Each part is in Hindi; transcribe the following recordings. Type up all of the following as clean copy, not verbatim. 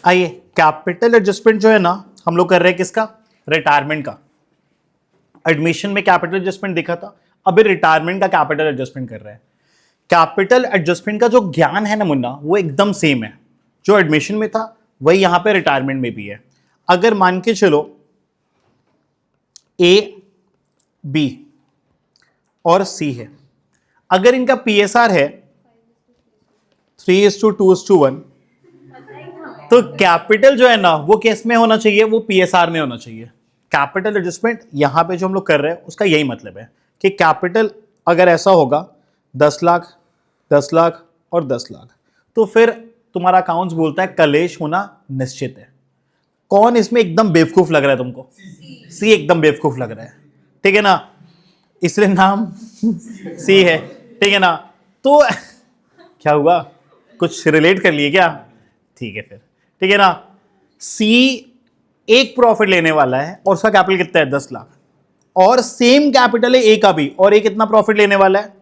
आइए, कैपिटल एडजस्टमेंट जो है ना हम लोग कर रहे हैं किसका? रिटायरमेंट का। एडमिशन में कैपिटल एडजस्टमेंट दिखा था, अभी रिटायरमेंट का कैपिटल एडजस्टमेंट कर रहे हैं। कैपिटल एडजस्टमेंट का जो ज्ञान है ना मुन्ना, वो एकदम सेम है जो एडमिशन में था, वही यहां पे रिटायरमेंट में भी है। अगर मान के चलो ए, बी और सी है, अगर इनका पीएसआर है 3:2:1, तो कैपिटल जो है ना वो किस में होना चाहिए? वो पीएसआर में होना चाहिए। कैपिटल एडजस्टमेंट यहां पे जो हम लोग कर रहे हैं उसका यही मतलब है कि कैपिटल अगर ऐसा होगा 10 लाख, 10 लाख और 10 लाख, तो फिर तुम्हारा अकाउंट्स बोलता है कलेश होना निश्चित है। कौन इसमें एकदम बेवकूफ लग रहा है तुमको? सी एकदम बेवकूफ लग रहा है, ठीक है ना, इसलिए नाम सी है, ठीक है ना। तो क्या हुआ, कुछ रिलेट कर लिए क्या? ठीक है फिर, ठीक है ना। सी एक प्रॉफिट लेने वाला है और उसका कैपिटल कितना है? 10 लाख, और सेम कैपिटल है ए का भी, और ए कितना प्रॉफिट लेने वाला है?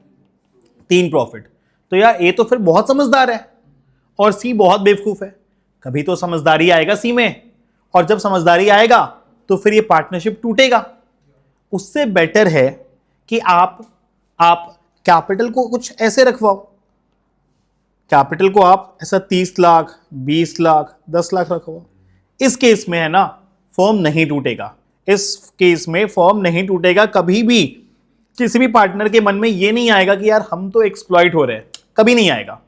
3 प्रॉफिट। तो यार ए तो फिर बहुत समझदार है और सी बहुत बेवकूफ है। कभी तो समझदारी आएगा सी में, और जब समझदारी आएगा तो फिर ये पार्टनरशिप टूटेगा। उससे बेटर है कि आप कैपिटल को कुछ ऐसे रखवाओ, कैपिटल को आप ऐसा 30 लाख, 20 लाख, 10 लाख रखवाओ। इस केस में है ना फॉर्म नहीं टूटेगा, इस केस में फॉर्म नहीं टूटेगा। कभी भी किसी भी पार्टनर के मन में ये नहीं आएगा कि यार हम तो एक्सप्लॉइट हो रहे हैं, कभी नहीं आएगा,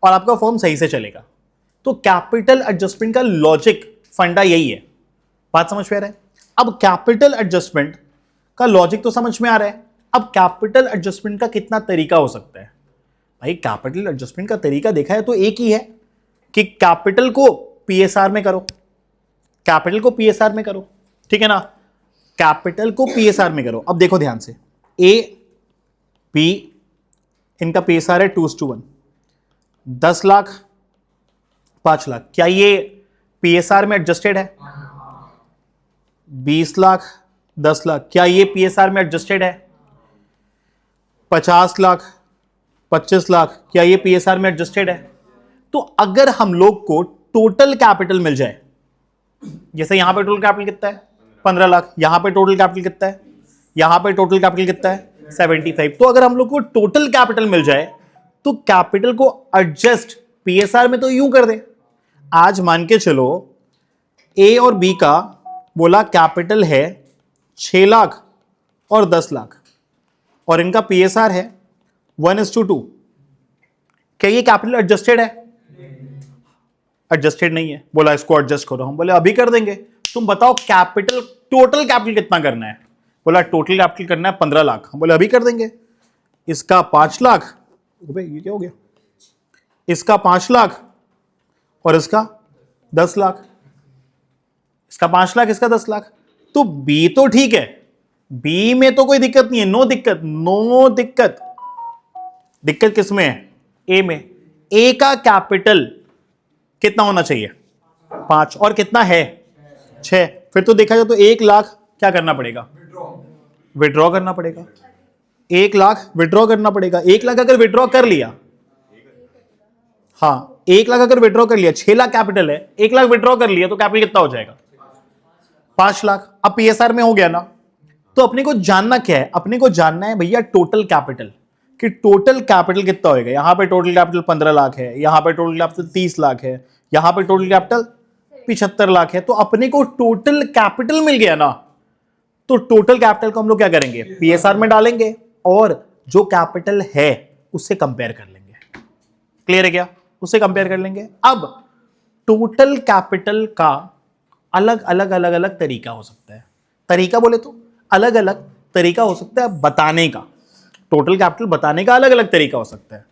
और आपका फॉर्म सही से चलेगा। तो कैपिटल एडजस्टमेंट का लॉजिक, फंडा यही है। बात समझ में आ रहा है? अब कैपिटल एडजस्टमेंट का लॉजिक तो समझ में आ रहा है। अब कैपिटल एडजस्टमेंट का कितना तरीका हो सकता है? भाई कैपिटल एडजस्टमेंट का तरीका देखा है तो एक ही है कि कैपिटल को पीएसआर में करो, कैपिटल को पीएसआर में करो, ठीक है ना। कैपिटल को पीएसआर में करो। अब देखो ध्यान से, ए, बी, इनका पीएसआर है 2:1, 10 लाख, 5 लाख, क्या ये पीएसआर में एडजस्टेड है? 20 लाख, 10 लाख, क्या ये पीएसआर में एडजस्टेड है? 50 लाख, 25 लाख, क्या ये पीएसआर में एडजस्टेड है? तो अगर हम लोग को टोटल कैपिटल मिल जाए, जैसे यहां पे टोटल कैपिटल कितना है? 15 लाख, यहां पे टोटल कैपिटल कितना है? यहां पे टोटल कैपिटल कितना है? 75। तो अगर हम लोग को टोटल कैपिटल मिल जाए तो कैपिटल को एडजस्ट पीएसआर में तो यूं कर दे। आज मान के चलो ए और बी का बोला कैपिटल है 6 लाख और 10 लाख, और इनका पीएसआर है 1:2। क्या ये कैपिटल एडजस्टेड है? एडजस्टेड नहीं है। बोला इसको एडजस्ट करो, हम बोले अभी कर देंगे। तुम बताओ कैपिटल, टोटल कैपिटल कितना करना है? बोला टोटल कैपिटल करना है 15 लाख, हम बोले अभी कर देंगे। इसका 5 लाख, ये क्या हो गया? इसका 5 लाख और इसका 10 लाख, इसका 5 लाख, इसका 10 लाख। तो बी तो ठीक है, बी में तो कोई दिक्कत नहीं है, नो दिक्कत, नो दिक्कत। दिक्कत किसमें है? ए में। ए का कैपिटल कितना होना चाहिए? 5, और कितना है? 6। फिर तो देखा जाए तो 1 लाख क्या करना पड़ेगा? विड्रॉ करना पड़ेगा। 1 लाख विड्रॉ करना पड़ेगा। 1 लाख अगर विड्रॉ कर लिया, हाँ 1 लाख अगर विड्रॉ कर लिया, 6 लाख कैपिटल है, 1 लाख विड्रॉ कर लिया तो कैपिटल कितना हो जाएगा? 5 लाख। अब पीएसआर में हो गया ना। तो अपने को जानना क्या है? अपने को जानना है भैया टोटल कैपिटल, कि टोटल कैपिटल कितना होएगा। यहां पे टोटल कैपिटल 15 लाख है, यहां पे टोटल कैपिटल 30 लाख है, यहां पे टोटल कैपिटल 75 लाख है। तो अपने को टोटल कैपिटल मिल गया ना, तो टोटल कैपिटल को हम लोग क्या करेंगे? पीएसआर में डालेंगे और जो कैपिटल है उससे कंपेयर कर लेंगे। क्लियर है क्या? उससे कंपेयर कर लेंगे। अब टोटल कैपिटल का अलग अलग अलग अलग तरीका हो सकता है। तरीका बोले तो अलग अलग तरीका हो सकता है बताने का। टोटल कैपिटल बताने का अलग अलग तरीका हो सकता है।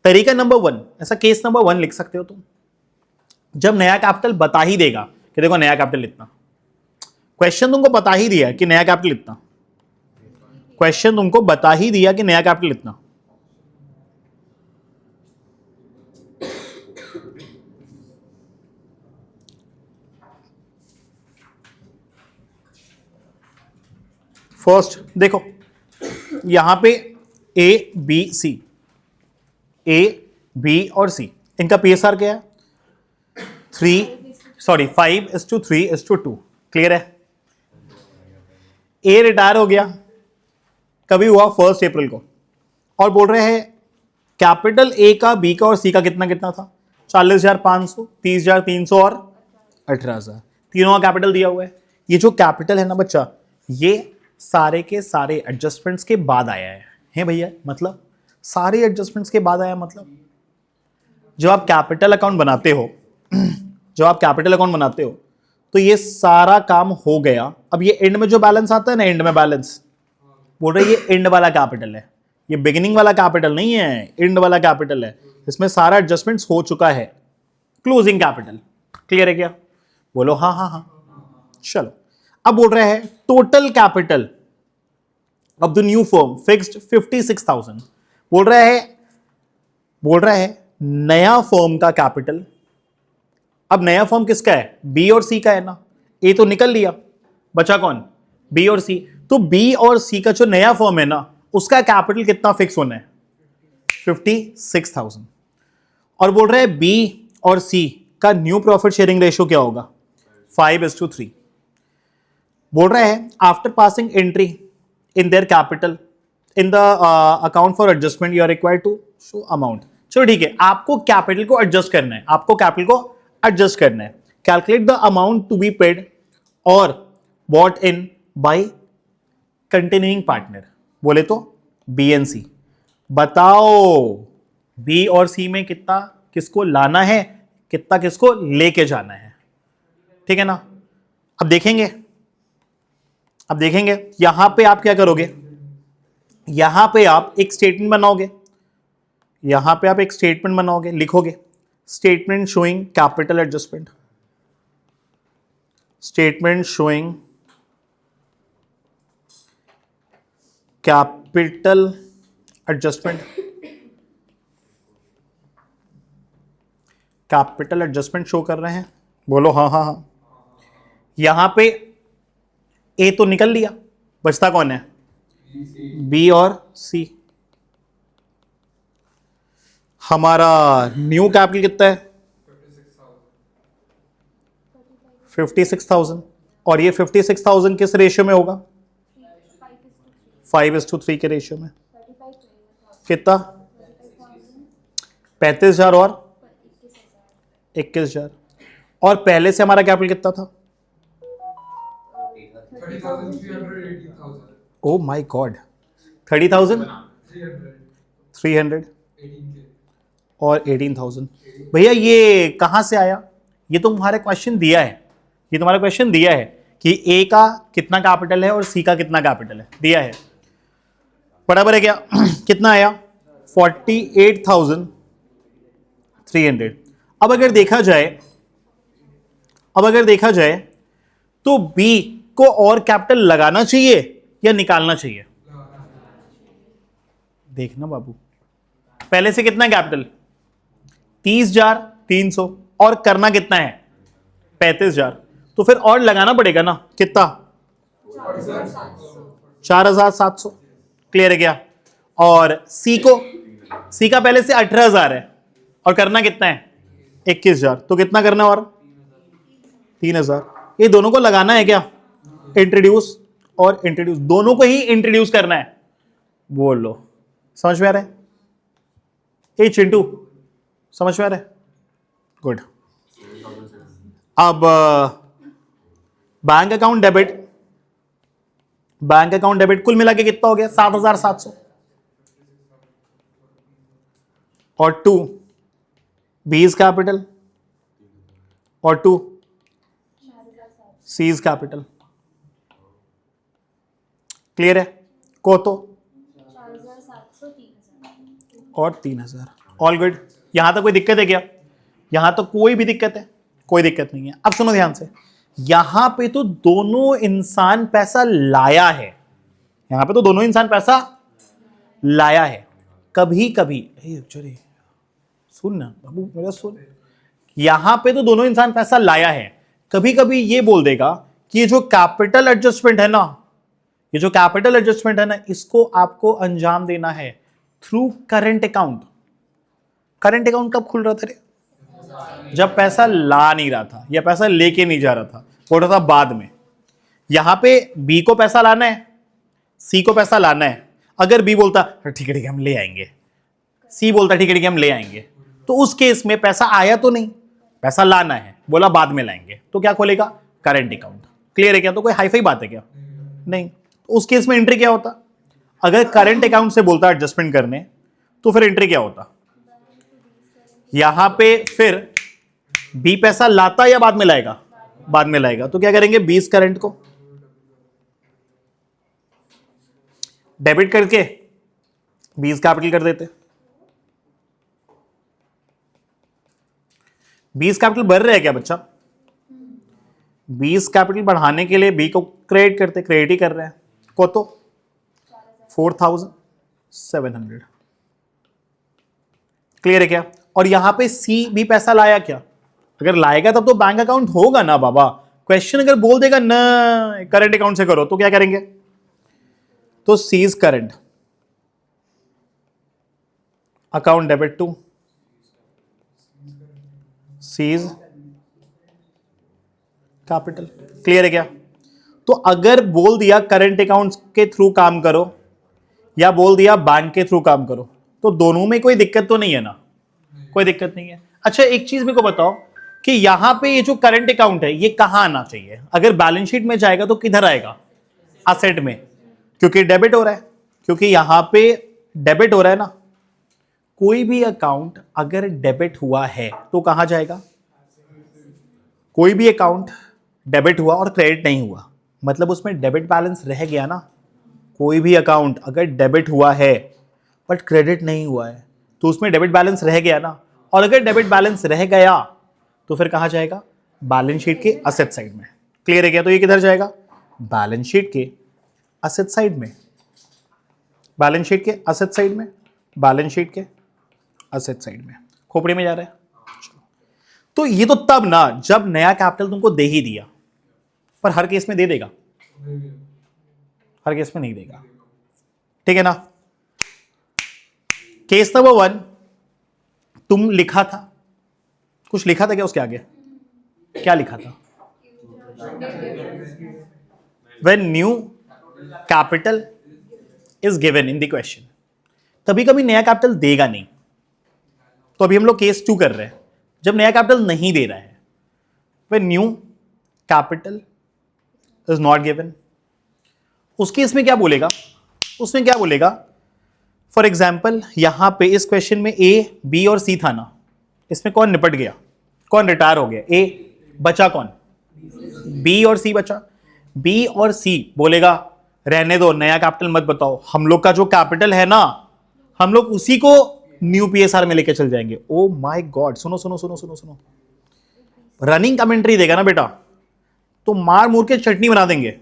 तरीका नंबर 1, ऐसा केस नंबर 1 लिख सकते हो तुम, जब नया कैपिटल बता ही देगा कि देखो नया कैपिटल इतना, क्वेश्चन तुमको बता ही दिया कि नया कैपिटल इतना, क्वेश्चन तुमको बता ही दिया कि नया कैपिटल इतना, फर्स्ट देखो यहां पे A B C, A B और सी, इनका पीएसआर क्या है? 5:3:2। क्लियर है? ए रिटायर हो गया, कभी हुआ 1 अप्रैल को, और बोल रहे हैं कैपिटल ए का, बी का और सी का कितना कितना था? 40,500, 30,300 और 18,000। तीनों का कैपिटल दिया हुआ है। ये जो कैपिटल है ना बच्चा, ये सारे के सारे एडजस्टमेंट्स के बाद आया है भैया। मतलब सारे एडजस्टमेंट्स के बाद आया। मतलब जब आप कैपिटल अकाउंट बनाते हो तो ये सारा काम हो गया। अब ये एंड में जो बैलेंस आता है ना, एंड में बैलेंस बोल रहे ये एंड वाला कैपिटल है, ये बिगिनिंग वाला कैपिटल नहीं है, एंड वाला कैपिटल है। इसमें सारा एडजस्टमेंट्स हो चुका है। Closing capital. क्लियर है क्या? बोलो हाँ हाँ हाँ। चलो अब बोल रहे हैं total capital of the new firm fixed 56,000। बोल रहा है नया फर्म का कैपिटल। अब नया फर्म किसका है? बी और सी का है ना। ए तो निकल लिया, बचा कौन? बी और सी। तो बी और सी का जो नया फर्म है ना, उसका कैपिटल कितना फिक्स होना है? 56,000। और बोल रहे हैं बी और सी का न्यू प्रॉफिट शेयरिंग रेशियो क्या होगा? 5:3। बोल रहे हैं after passing entry in their capital in the account for adjustment you are required to show amount. चलो ठीक है, आपको कैपिटल को एडजस्ट करना है, calculate the amount to be paid और brought in by continuing partner. बोले तो बी एंड सी। बताओ बी और सी में कितना किसको लाना है, कितना किसको लेके जाना है। ठीक है ना? अब देखेंगे यहां पे आप क्या करोगे? यहां पे आप एक स्टेटमेंट बनाओगे, लिखोगे statement showing capital adjustment, statement showing capital adjustment, capital adjustment show कर रहे हैं। बोलो हाँ हाँ हाँ। यहां पे ए तो निकल लिया, बचता कौन है? बी और सी। हमारा न्यू कैपिटल कितना है? 56,000। और ये 56,000 किस रेशियो में होगा? 5:3 के रेशियो में। कितना? 35,000 और 21,000। और पहले से हमारा कैपिटल कितना था? 30,318,000। ओ माय गॉड, 30,300 और 18,000। भैया ये कहां से आया? ये तो तुम्हारा क्वेश्चन दिया है कि ए का कितना कैपिटल है और सी का कितना कैपिटल है, दिया है। बराबर है क्या? कितना आया? 48,300। अब अगर देखा जाए तो बी को और कैपिटल लगाना चाहिए या निकालना चाहिए? देखना बाबू, पहले से कितना कैपिटल? 30,300 और करना कितना है? 35,000। तो फिर और लगाना पड़ेगा ना, कितना? 4,700। क्लियर है क्या? और सी का पहले से 18,000 है और करना कितना है? 21,000। तो कितना करना और? 3,000। ये दोनों को लगाना है क्या? इंट्रोड्यूस और इंट्रोड्यूस, दोनों को ही इंट्रोड्यूस करना है। बोल लो, समझ में आ रहा है? ए चिंटू, समझ में आ रहा है? गुड। अब बैंक अकाउंट डेबिट कुल मिला के कितना हो गया? 7,700। और 2 बीज कैपिटल और 2 सीज कैपिटल। क्लियर है? को तो और 3,000। All good. यहां तक कोई दिक्कत है क्या? यहां तो कोई भी दिक्कत है? कोई दिक्कत नहीं है। अब सुनो ध्यान से, यहां पे तो दोनों इंसान पैसा लाया है, कभी कभी सुन ना बाबू मेरा सुन, यहां पे तो दोनों इंसान पैसा लाया है। कभी कभी ये बोल देगा कि ये जो कैपिटल एडजस्टमेंट है ना, इसको आपको अंजाम देना है through current account. Current account कब खुल रहा था रे? जब पैसा ला नहीं रहा था या पैसा लेके नहीं जा रहा था, बोल रहा था बाद में। यहां पे बी को पैसा लाना है, सी को पैसा लाना है। अगर बी बोलता ठीक है हम ले आएंगे, सी बोलता ठीक है हम ले आएंगे, तो उस केस में पैसा आया तो नहीं, पैसा लाना है, बोला बाद में लाएंगे, तो क्या खोलेगा? Current account. क्लियर है क्या? तो कोई हाईफाई बात है क्या? नहीं। तो उस केस में एंट्री क्या होता? अगर करंट अकाउंट से बोलता एडजस्टमेंट करने, तो फिर एंट्री क्या होता? यहां पे फिर बी पैसा लाता या बाद में लाएगा? बाद में लाएगा। तो क्या करेंगे? 20 करंट को डेबिट करके 20 कैपिटल कर देते। 20 कैपिटल बढ़ रहा है क्या बच्चा? 20 कैपिटल बढ़ाने के लिए बी को क्रेडिट करते, क्रेडिट ही कर रहे हैं को, तो 4700। क्लियर है क्या? और यहां पे सी भी पैसा लाया क्या? अगर लाएगा तब तो बैंक अकाउंट होगा ना बाबा। क्वेश्चन अगर बोल देगा ना करंट अकाउंट से करो, तो क्या करेंगे? तो C's current account debit to C's capital. Clear है क्या? तो अगर बोल दिया करंट अकाउंट के थ्रू काम करो या बोल दिया बैंक के थ्रू काम करो, तो दोनों में कोई दिक्कत तो नहीं है ना? कोई दिक्कत नहीं है। अच्छा एक चीज मेरे को बताओ कि यहां पे ये जो करंट अकाउंट है ये कहां आना चाहिए? अगर बैलेंस शीट में जाएगा तो किधर आएगा? असेट में, क्योंकि डेबिट हो रहा है, क्योंकि यहां पे डेबिट हो रहा है ना। कोई भी अकाउंट अगर डेबिट हुआ है तो कहां जाएगा? कोई भी अकाउंट डेबिट हुआ और क्रेडिट नहीं हुआ, मतलब उसमें डेबिट बैलेंस रह गया ना। कोई भी अकाउंट अगर डेबिट हुआ है बट क्रेडिट नहीं हुआ है, तो उसमें डेबिट बैलेंस रह गया ना। और अगर डेबिट बैलेंस रह गया तो फिर कहां जाएगा? बैलेंस शीट के असेट साइड में। क्लियर है क्या? तो ये किधर जाएगा? बैलेंस शीट के असेट साइड में, बैलेंस शीट के असेट साइड में, बैलेंस शीट के असेट साइड में, खोपड़ी में जा रहा है। तो ये तो तब ना जब नया कैपिटल तुमको दे ही दिया, पर हर केस में दे देगा? हर केस में नहीं देगा। ठीक है ना? केस नंबर 1, तुम लिखा था, कुछ लिखा था क्या उसके आगे? क्या लिखा था? When new capital is given in the question। कभी कभी नया कैपिटल देगा नहीं, तो अभी हम लोग केस 2 कर रहे हैं जब नया कैपिटल नहीं दे रहा है। When new capital is not given, उस केस में क्या बोलेगा? उसमें क्या बोलेगा? फॉर एग्जाम्पल यहां पे इस क्वेश्चन में ए बी और सी था ना, इसमें कौन निपट गया? कौन रिटायर हो गया? ए। बचा कौन? बी और सी बचा। बी और सी बोलेगा रहने दो, नया कैपिटल मत बताओ, हम लोग का जो कैपिटल है ना हम लोग उसी को न्यू पीएसआर में लेके चल जाएंगे। ओ माय गॉड, सुनो सुनो सुनो सुनो सुनो, रनिंग कमेंट्री देगा ना बेटा तो मार मूर के चटनी बना देंगे।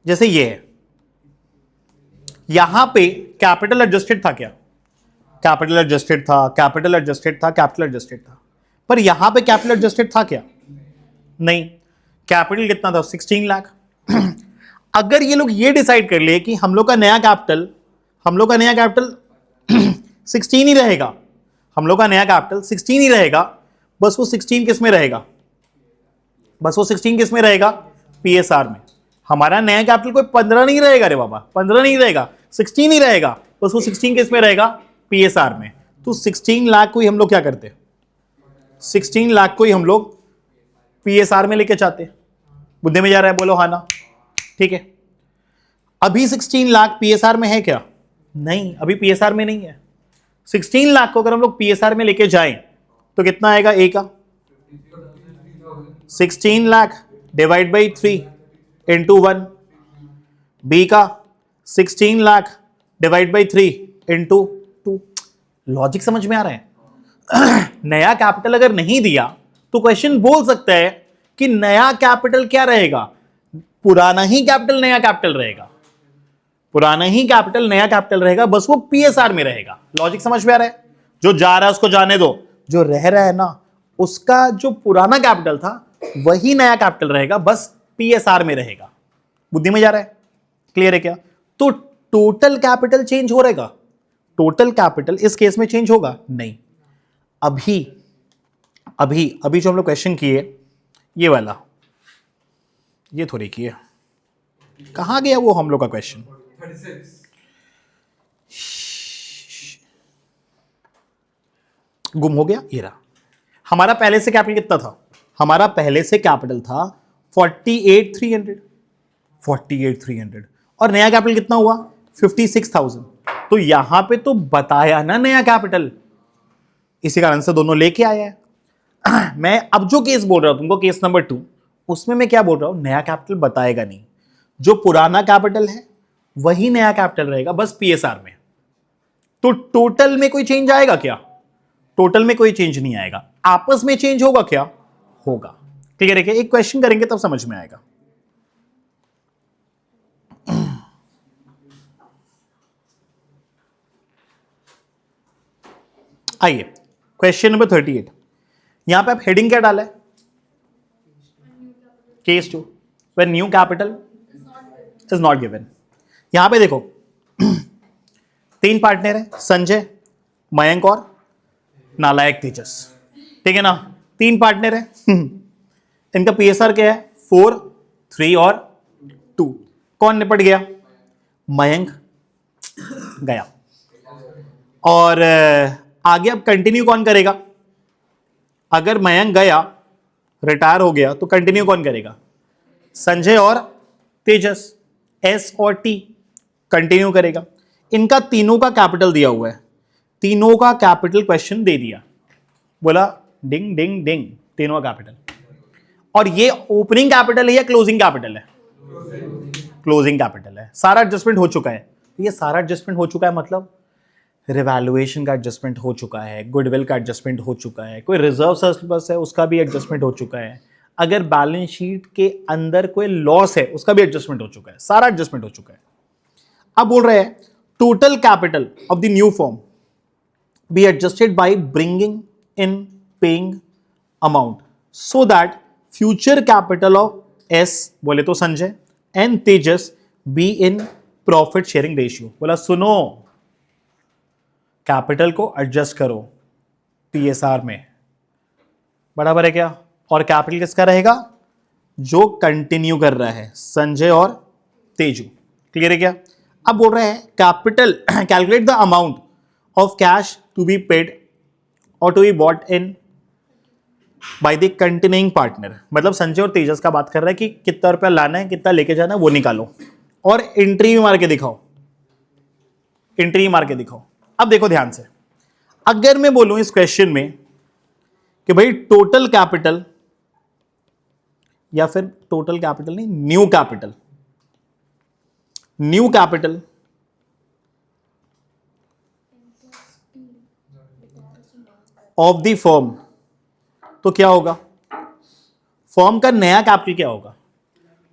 जैसे ये है, यहां पे कैपिटल एडजस्टेड था क्या? कैपिटल एडजस्टेड था, कैपिटल एडजस्टेड था, कैपिटल एडजस्टेड था, पर यहां पे कैपिटल एडजस्टेड था क्या? नहीं। कैपिटल कितना था? 16 लाख। अगर ये लोग ये डिसाइड कर ले कि हम लोग का नया कैपिटल 16 ही रहेगा, हम लोग का नया कैपिटल 16 ही रहेगा, बस वो 16 किस में रहेगा? बस वो 16 किस में रहेगा? पीएसआर में। हमारा नया कैपिटल कोई 15 नहीं रहेगा रे बाबा, 15 नहीं रहेगा, 16 ही रहेगा, बस वो 16 किस में रहेगा? पीएसआर में। तो 16 लाख को ही हम लोग क्या करते? 16 लाख को ही हम लोग पीएसआर में लेके जाते। बुद्धि में जा रहा है? बोलो हाँ ना। ठीक है, अभी 16 लाख पीएसआर में है क्या? नहीं, अभी पीएसआर में नहीं है। 16 लाख को अगर हम लोग पीएसआर में लेके जाएं तो कितना आएगा? ए का 16 lakh divide by 3 into 1, B का 16 lakh divide by 3 into 2। Logic समझ में आ रहा है? नया कैपिटल अगर नहीं दिया तो क्वेश्चन बोल सकता है कि नया कैपिटल क्या रहेगा? पुराना ही कैपिटल नया कैपिटल रहेगा, पुराना ही कैपिटल नया कैपिटल रहेगा, बस वो पीएसआर में रहेगा। लॉजिक समझ में आ रहा है? जो जा रहा है उसको जाने दो, जो रह रहा है ना उसका जो पुराना कैपिटल था वही नया कैपिटल रहेगा, बस पीएसआर में रहेगा। बुद्धि में जा रहा है? क्लियर है क्या? तो टोटल कैपिटल चेंज हो रहेगा? टोटल कैपिटल इस केस में चेंज होगा? नहीं। अभी अभी अभी जो हम लोग क्वेश्चन किए, ये वाला, ये थोड़ी किए, कहाँ गया वो हम लोग का क्वेश्चन? 36. गुम हो गया, ये रहा। हमारा पहले से कैपिटल कितना था? हमारा पहले से कैपिटल था 48,300, 48,300, और नया कैपिटल कितना हुआ? 56,000। तो यहां पे तो बताया ना नया कैपिटल, इसी कारण से दोनों लेके आया है। मैं अब जो केस बोल रहा हूं तुमको, केस नंबर 2, उसमें मैं क्या बोल रहा हूं? नया कैपिटल बताएगा नहीं, जो पुराना कैपिटल है वही नया कैपिटल रहेगा, बस पीएसआर में। तो टोटल में कोई चेंज आएगा क्या? टोटल में कोई चेंज नहीं आएगा। आपस में चेंज होगा क्या? होगा। क्लियर है क्या? एक क्वेश्चन करेंगे तब समझ में आएगा। आइए क्वेश्चन नंबर 38। यहां पे आप हेडिंग क्या डाला है? Case 2, when new capital is not given. यहां पे देखो 3 पार्टनर है, संजय, मयंक और नालायक तेजस, ठीक है ना? 3 पार्टनर है। इनका पीएसआर क्या है? 4, 3 और 2। कौन निपट गया? मयंक गया। और आगे अब कंटिन्यू कौन करेगा? अगर मयंक गया, रिटायर हो गया, तो कंटिन्यू कौन करेगा? संजय और तेजस, एस और टी कंटिन्यू करेगा। इनका तीनों का कैपिटल दिया हुआ है, तीनों का कैपिटल क्वेश्चन दे दिया, बोला डिंग डिंग डिंग, तीनों का कैपिटल। और ये ओपनिंग कैपिटल है या क्लोजिंग कैपिटल है? क्लोजिंग कैपिटल है। सारा एडजस्टमेंट हो चुका है। ये सारा एडजस्टमेंट हो चुका है मतलब रिवैल्यूएशन का एडजस्टमेंट हो चुका है, गुडविल का एडजस्टमेंट हो चुका है, कोई रिजर्व सरप्लस है उसका भी एडजस्टमेंट हो चुका है, अगर बैलेंस शीट के अंदर कोई लॉस है उसका भी एडजस्टमेंट हो चुका है, सारा एडजस्टमेंट हो चुका है। अब बोल रहे हैं total capital of the new form be adjusted by bringing in paying amount so that future capital of S, बोले तो Sanjay, and Tejas be in profit sharing ratio. बोला सुनो, कैपिटल को एडजस्ट करो पीएसआर में, बराबर है क्या? और कैपिटल किसका रहेगा? जो कंटिन्यू कर रहा है, संजय और तेजू। क्लियर है क्या? अब बोल रहे हैं capital calculate the amount of cash to be paid और to be brought in by the continuing partner. मतलब संजय और तेजस का बात कर रहा है कि कितना रुपया लाना है, कितना लेके जाना है, वो निकालो और एंट्री भी मार के दिखाओ, एंट्री मार के दिखाओ। अब देखो ध्यान से, अगर मैं बोलूं इस क्वेश्चन में कि भाई टोटल कैपिटल, या फिर टोटल कैपिटल नहीं, new capital, new capital of the firm, तो क्या होगा? फर्म का नया कैपिटल क्या होगा?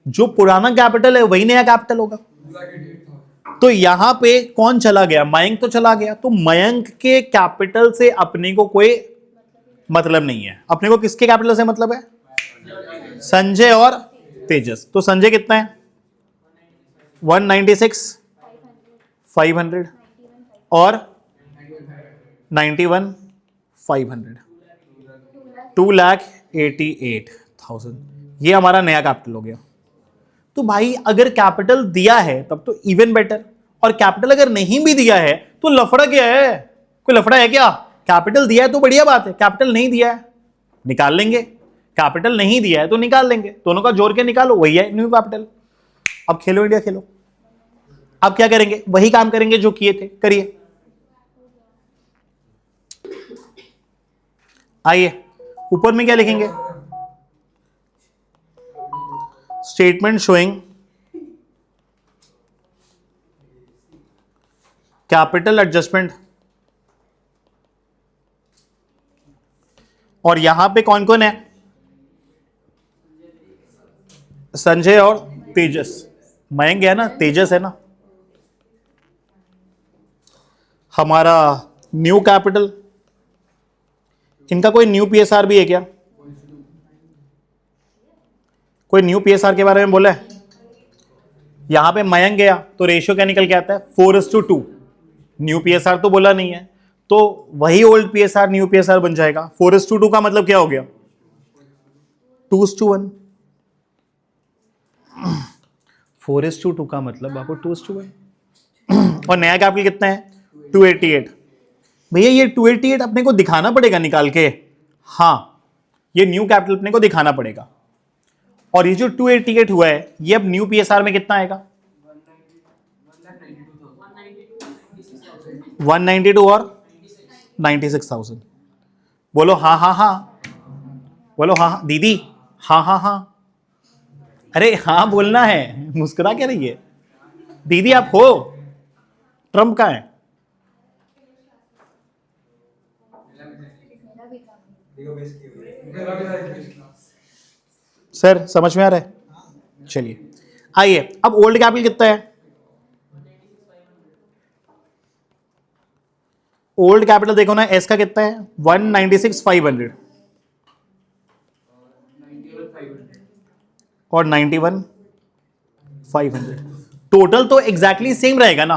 जो पुराना कैपिटल है वही नया कैपिटल होगा। 2,88,000. तो यहां पे कौन चला गया? मयंक तो चला गया। तो मयंक के कैपिटल से अपने को कोई मतलब नहीं है। अपने को किसके कैपिटल से मतलब है? संजय और तेजस। तो संजय कितना है? 196 500 और 91 500, 2,88,000। ये हमारा नया कैपिटल हो गया। तो भाई अगर कैपिटल दिया है तब तो इवन बेटर, और कैपिटल अगर नहीं भी दिया है तो लफड़ा क्या है? कोई लफड़ा है क्या? कैपिटल दिया है तो बढ़िया बात है, कैपिटल नहीं दिया है निकाल लेंगे, कैपिटल नहीं दिया है तो निकाल लेंगे, दोनों का जोड़ के निकालो, वही है न्यू कैपिटल। अब खेलो इंडिया खेलो। अब क्या करेंगे? वही काम करेंगे जो किए थे, करिए। आइए ऊपर में क्या लिखेंगे? स्टेटमेंट शोइंग कैपिटल एडजस्टमेंट, और यहां पे कौन कौन है? संजय और तेजस। मयंक है ना, तेजस है ना। हमारा न्यू कैपिटल, इनका कोई न्यू पीएसआर भी है क्या? कोई न्यू पीएसआर के बारे में बोला है? यहां पे मयंक गया तो रेशियो क्या निकल के आता है? 4:2। न्यू पीएसआर तो बोला नहीं है, तो वही ओल्ड पीएसआर न्यू पीएसआर बन जाएगा। 4:2 का मतलब क्या हो गया? 2:1। 4:2 का मतलब आपको 2:1। और नया कैपिटल कितना है? 288। भैया ये 288 अपने को दिखाना पड़ेगा निकाल के। हाँ, ये न्यू कैपिटल अपने को दिखाना पड़ेगा। और ये जो 288 हुआ है ये अब न्यू पीएसआर में कितना आएगा? 192 और 96,000। बोलो हाँ हाँ हाँ, बोलो हाँ हाँ दीदी, हाँ हाँ हाँ। अरे हाँ बोलना है, मुस्कुरा क्या रही है दीदी? आप हो? ट्रम्प का है मेरा भी था। सर, समझ में आ रहा है? चलिए आइए, अब ओल्ड कैपिटल कितना है? ओल्ड कैपिटल देखो ना, एस का कितना है? 196,500 और 91,500। टोटल तो एग्जैक्टली सेम रहेगा ना?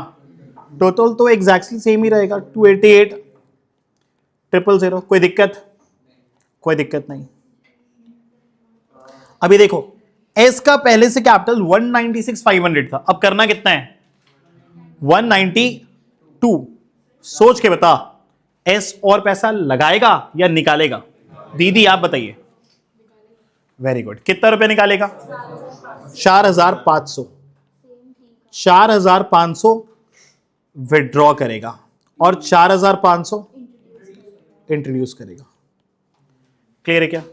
टोटल तो एग्जैक्टली सेम ही रहेगा, 288,000। कोई दिक्कत? कोई दिक्कत नहीं। अभी देखो, एस का पहले से कैपिटल 196,500 था, अब करना कितना है? 192। सोच के बता, एस और पैसा लगाएगा या निकालेगा? दीदी आप बताइए। वेरी गुड, कितना रुपया निकालेगा? 4,500। 4,500 विड्रॉ करेगा और 4,500 इंट्रोड्यूस करेगा। क्लियर है क्या?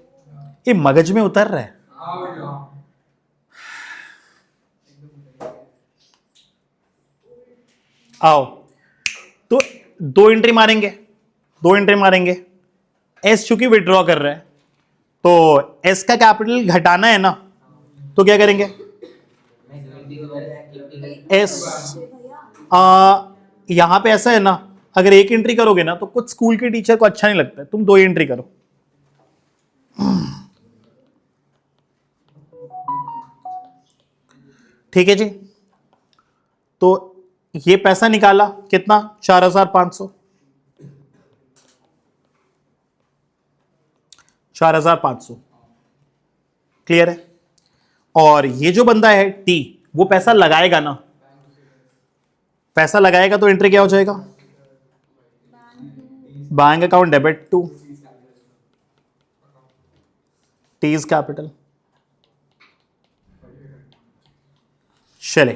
ये मगज में उतर रहा है? हाँ भैया। आओ, तो दो एंट्री मारेंगे, दो एंट्री मारेंगे। एस चूंकि विड्रॉ कर रहा है तो एस का कैपिटल घटाना है ना, तो क्या करेंगे? एस यहां पे ऐसा है ना, अगर एक एंट्री करोगे ना तो कुछ स्कूल के टीचर को अच्छा नहीं लगता है, तुम दो एंट्री करो। ठीक है जी, तो ये पैसा निकाला कितना? 4,500। 4,500 क्लियर है? और ये जो बंदा है टी, वो पैसा लगाएगा ना, पैसा लगाएगा तो एंट्री क्या हो जाएगा? Bank account debit to T's capital. चले,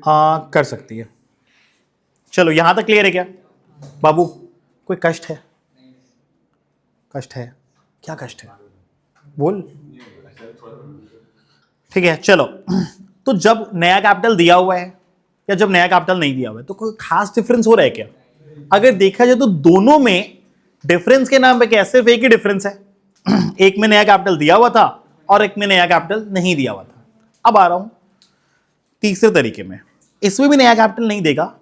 हाँ कर सकती है। चलो यहां तक क्लियर है क्या बाबू? कोई कष्ट है? कष्ट है? क्या कष्ट है बोल। ठीक है चलो, तो जब नया कैपिटल दिया हुआ है या जब नया कैपिटल नहीं दिया हुआ है तो कोई खास डिफरेंस हो रहा है क्या? अगर देखा जाए तो दोनों में डिफरेंस के नाम पे क्या, सिर्फ एक ही डिफरेंस है। एक में नया कैपिटल दिया हुआ था और एक में नया कैपिटल नहीं दिया हुआ था। अब आ रहा हूं तीसरे तरीके में, इसमें भी नया कैपिटल नहीं देगा,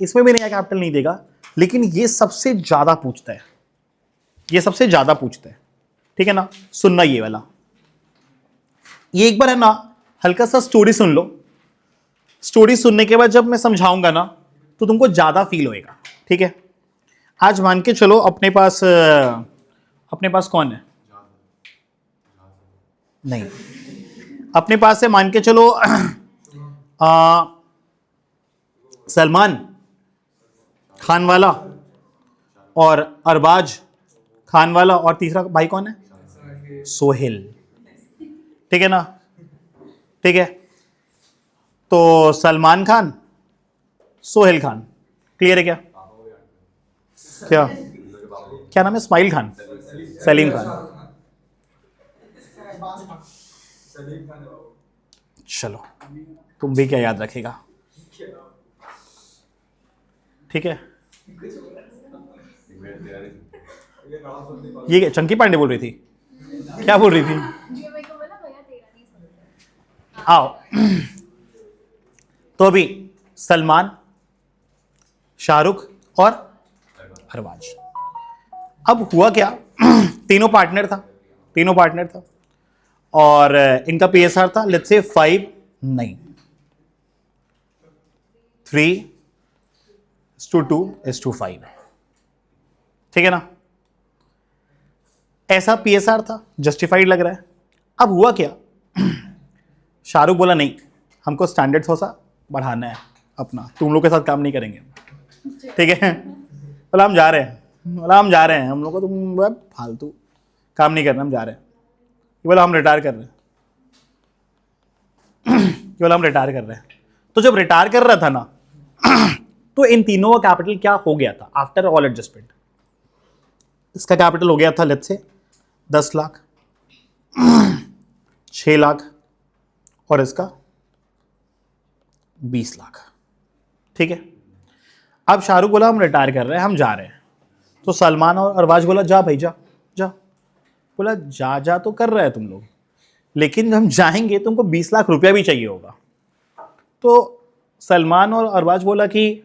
इसमें भी नया कैपिटल नहीं देगा, लेकिन ये सबसे ज्यादा पूछता है, ये सबसे ज्यादा पूछता है। ठीक है ना? सुनना ये वाला, ये एक बार है ना हल्का सा स्टोरी सुन लो। स्टोरी सुनने के बाद जब मैं समझाऊंगा ना तो तुमको ज्यादा फील होएगा। ठीक है? आज मान के चलो अपने पास कौन है? नहीं, अपने पास है, मान के चलो सलमान खान वाला और अरबाज खान वाला, और तीसरा भाई कौन है? सोहेल। ठीक है ना? ठीक है, तो सलमान खान, सोहेल खान। क्लियर है क्या? क्या क्या नाम है? इस्माइल खान, सलीम खान। चलो तुम भी क्या याद रखेगा? ठीक है, ये क्या चंकी पांडे बोल रही थी? क्या बोल रही थी? आओ, तो अभी सलमान, शाहरुख और अरबाज। अब हुआ क्या, तीनों पार्टनर था और इनका पीएसआर था लेट्स से 5 नहीं। 3:2:5, ठीक है ना। ऐसा पीएसआर था, जस्टिफाइड लग रहा है। अब हुआ क्या, शाहरुख बोला नहीं, हमको स्टैंडर्ड थोड़ा सा बढ़ाना है अपना, तुम लोग के साथ काम नहीं करेंगे, ठीक है। बोला हम जा रहे हैं, हम लोग को तुम फालतू काम नहीं करना, हम जा रहे हैं। ये बोला हम रिटायर कर रहे हैं, ये बोला हम रिटायर कर रहे हैं। तो जब रिटायर कर रहा था ना, तो इन तीनों का कैपिटल क्या हो गया था आफ्टर ऑल एडजस्टमेंट। इसका कैपिटल हो गया था लेट्स से 10 लाख, 6 लाख और इसका 20 लाख, ठीक है। अब शाहरुख बोला हम रिटायर कर रहे हैं, हम जा रहे हैं। तो सलमान और अरबाज बोला जा भाई जा जा। बोला जा जा तो कर रहे हैं तुम लोग, लेकिन हम जाएंगे तुमको 20 लाख रुपया भी चाहिए होगा। तो सलमान और अरबाज बोला कि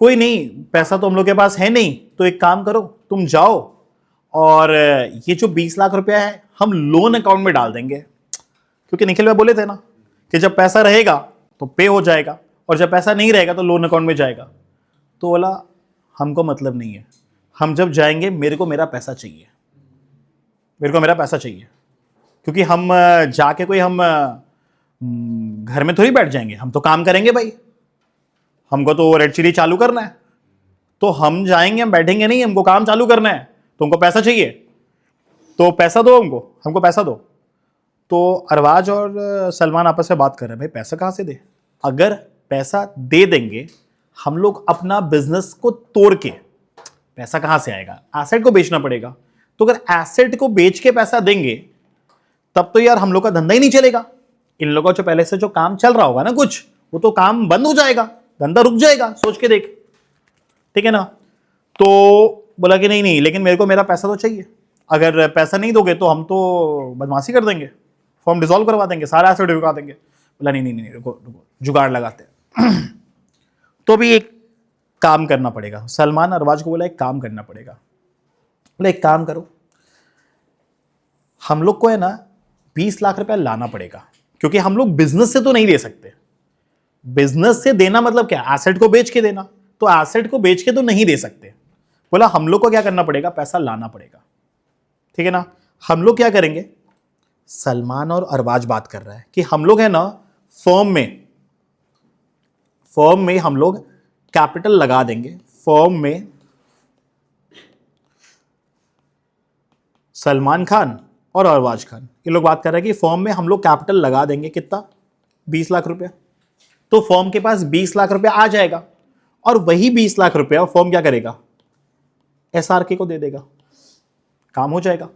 कोई नहीं, पैसा तो हम लोग के पास है नहीं, तो एक काम करो तुम जाओ और ये जो 20 लाख रुपया है हम लोन अकाउंट में डाल देंगे, क्योंकि निखिल भाई बोले थे ना कि जब पैसा रहेगा तो पे हो जाएगा और जब पैसा नहीं रहेगा तो लोन अकाउंट में जाएगा। तो बोला हमको मतलब नहीं है, हम जब जाएंगे मेरे को मेरा पैसा चाहिए, मेरे को मेरा पैसा चाहिए, क्योंकि हम जाके कोई हम घर में थोड़ी बैठ जाएंगे, हम तो काम करेंगे भाई, हमको तो रेड चिली चालू करना है, तो हम जाएंगे, हम बैठेंगे नहीं, हमको काम चालू करना है, तुमको पैसा चाहिए तो पैसा दो, हमको पैसा दो। तो अरबाज और सलमान आपस में बात कर रहे हैं, भाई पैसा कहाँ से दे, अगर पैसा दे देंगे हम लोग अपना बिजनेस को तोड़ के, पैसा कहाँ से आएगा, एसेट को बेचना पड़ेगा। तो अगर एसेट को बेच के पैसा देंगे तब तो यार हम लोग का धंधा ही नहीं चलेगा, इन लोगों का जो पहले से जो काम चल रहा होगा ना कुछ, वो तो काम बंद हो जाएगा, धंधा रुक जाएगा, सोच के देख, ठीक है ना। तो बोला कि नहीं नहीं, लेकिन मेरे को मेरा पैसा तो चाहिए, अगर पैसा नहीं दोगे तो हम तो बदमाशी कर देंगे, फॉर्म डिसॉल्व करवा देंगे, सारा एसेट रुका देंगे। बोला नहीं नहीं नहीं, रुको रुको, जुगाड़ लगाते हैं। तो भी एक काम करना पड़ेगा, सलमान अरबाज को बोला एक काम करना पड़ेगा। बोला एक काम करो, हम लोग को है ना 20 लाख रुपया लाना पड़ेगा, क्योंकि हम लोग बिजनेस से तो नहीं दे सकते, बिजनेस से देना मतलब क्या, एसेट को बेच के देना, तो एसेट को बेच के तो नहीं दे सकते। बोला हम लोग को क्या करना पड़ेगा, पैसा लाना पड़ेगा, ठीक है ना। हम लोग क्या करेंगे, सलमान और अरबाज बात कर रहा है कि हम लोग है ना फर्म में हम लोग कैपिटल लगा देंगे, फर्म में सलमान खान और अरबाज खान ये लोग बात कर रहे हैं कि फर्म में हम लोग कैपिटल लगा देंगे, कितना, 20 लाख रुपया। तो फर्म के पास 20 लाख रुपया आ जाएगा और वही 20 लाख रुपया फर्म क्या करेगा, एसआरके को दे देगा, काम हो जाएगा।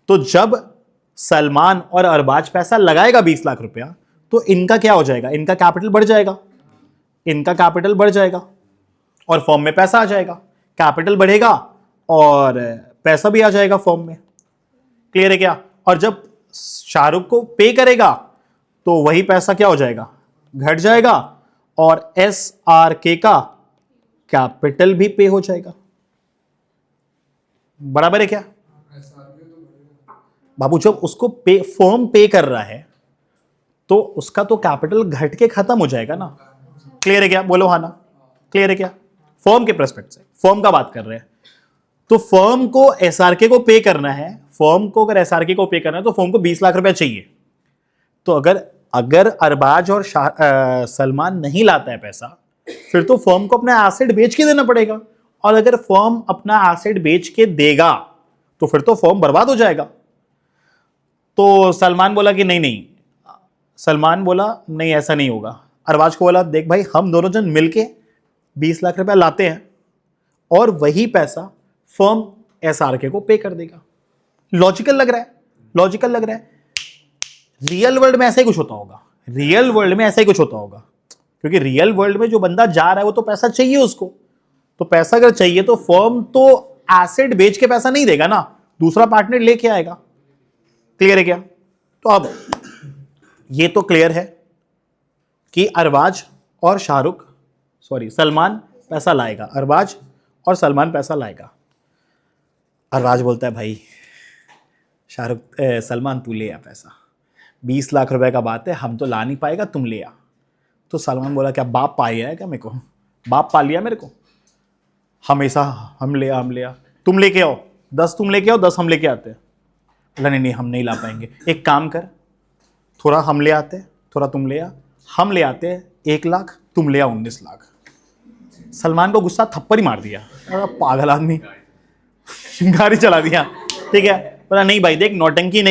तो जब सलमान और अरबाज पैसा लगाएगा 20 लाख रुपया, तो इनका क्या हो जाएगा, इनका कैपिटल बढ़ जाएगा, इनका कैपिटल बढ़ जाएगा और फर्म में पैसा आ जाएगा, कैपिटल बढ़ेगा और पैसा भी आ जाएगा फर्म में, क्लियर है क्या। और जब शाहरुख को पे करेगा तो वही पैसा क्या हो जाएगा, घट जाएगा और एसआरके का कैपिटल भी पे हो जाएगा, बराबर है क्या SRK तो बढ़ेगा। बाबू। जब उसको पे, फर्म पे कर रहा है तो उसका तो कैपिटल घट के खत्म हो जाएगा ना, क्लियर है क्या, बोलो हाँ ना, क्लियर है क्या। फर्म के पर्सपेक्ट से, फर्म का बात कर रहे हैं, तो फर्म को एसआरके को पे करना है, फर्म को अगर एसआरके को पे करना है तो फर्म को 20 लाख रुपया चाहिए। तो अगर अरबाज और सलमान नहीं लाता है पैसा, फिर तो फर्म को अपना एसेट बेच के देना पड़ेगा, और अगर फर्म अपना एसेट बेच के देगा तो फिर तो फर्म बर्बाद हो जाएगा। तो सलमान बोला कि नहीं नहीं, सलमान बोला नहीं ऐसा नहीं होगा। अरबाज को बोला देख भाई, हम दोनों जन मिलके 20 लाख रुपया लाते हैं और वही पैसा फर्म एसआरके को पे कर देगा। लॉजिकल लग रहा है, लॉजिकल लग रहा है। रियल वर्ल्ड में ऐसा ही कुछ होता होगा, रियल वर्ल्ड में ऐसा ही कुछ होता होगा, क्योंकि रियल वर्ल्ड में जो बंदा जा रहा है वो तो पैसा चाहिए उसको, तो पैसा अगर चाहिए तो फर्म तो एसेट बेच के पैसा नहीं देगा ना, दूसरा पार्टनर लेके आएगा, क्लियर है क्या। तो अब ये तो क्लियर है कि अरबाज और शाहरुख, सॉरी सलमान पैसा लाएगा, अरबाज और सलमान पैसा लाएगा। अरबाज बोलता है भाई सलमान तू ले आ पैसा, 20 लाख रुपए का बात है, हम तो ला नहीं पाएगा, तुम ले आ। तो सलमान बोला क्या बाप पाया है क्या मेरे को, बाप पा लिया मेरे को, हमेशा हम ले आ, तुम लेके आओ 10, तुम लेके आओ 10 हम लेके आते हैं। बोला नहीं नहीं हम नहीं ला पाएंगे, एक काम कर थोड़ा हम ले आते हैं, थोड़ा तुम ले आ, हम ले आते हैं 1 लाख, तुम ले आ 19 लाख। सलमान को गुस्सा थप्पड़ ही मार दिया, अरे पागल आदमी, गाड़ी चला दिया। ठीक है, बोला नहीं भाई देख नौटंकी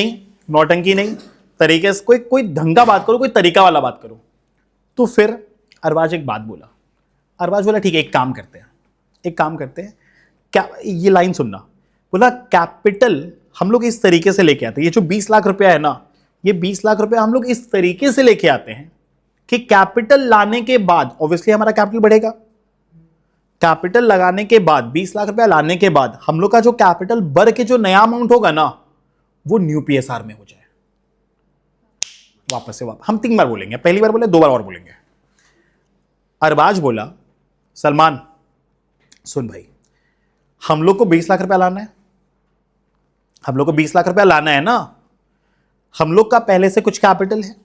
नहीं, तरीके से कोई ढंग का बात करो, कोई तरीका वाला बात करो। तो फिर अरबाज एक बात बोला, अरबाज बोला ठीक है एक काम करते हैं, क्या ये लाइन सुनना, बोला कैपिटल हम लोग इस तरीके से लेके आते हैं, ये जो 20 लाख रुपया है ना, ये 20 लाख रुपया हम लोग इस तरीके से लेके आते हैं कि कैपिटल लाने के बाद ऑब्वियसली हमारा कैपिटल बढ़ेगा, कैपिटल लगाने के बाद 20 लाख रुपया लाने के बाद हम लोग का जो कैपिटल बढ़ के जो नया अमाउंट होगा ना वो न्यू पीएसआर में हो जाए। वापस हम 3 बार बोलेंगे, पहली बार बोले 2 बार और बोलेंगे। अरबाज बोला सलमान सुन भाई, हम लोग को 20 लाख रुपया लाना है, हम लोग को 20 लाख रुपया लाना है ना, हम लोग का पहले से कुछ कैपिटल है,